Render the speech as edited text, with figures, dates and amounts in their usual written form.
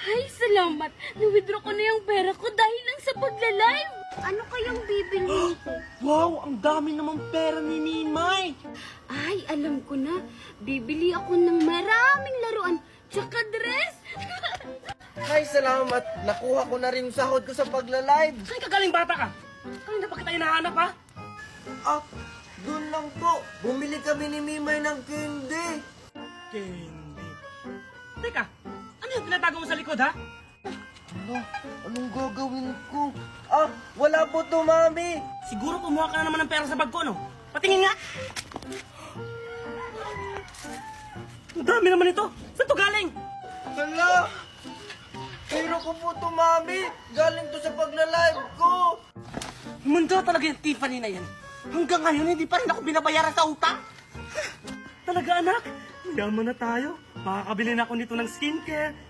Ay, salamat. Na-withdraw ko na yung pera ko dahil lang sa pagla-live. Ano kayang bibili ko? Wow, ang dami namang pera ni Mimay. Ay, alam ko na. Bibili ako ng maraming laruan, tsaka dress. Ay, salamat. Nakuha ko na rin yung sahod ko sa pagla-live. Saan ka galing bata ka? Kanina pa kita hinahanap ha? Ah, dun lang po. Bumili kami ni Mimay ng candy. Candy. Teka, ano yung tinatago mo sa likod ha? Ano? Anong gagawin ko? Ah, wala po to, Mami. Siguro kumuha ka na naman ng pera sa bag ko, no? Patingin nga! Ang dami naman ito! Saan to galing? Hala! Pero ko po to, Mami. Galing to sa pagla-live ko. Mundo talaga yung Tiffany na yan. Hanggang ngayon, hindi pa rin ako binabayaran sa utang. Talaga, anak? Yaman na tayo. Makakabili na ako nito ng skincare,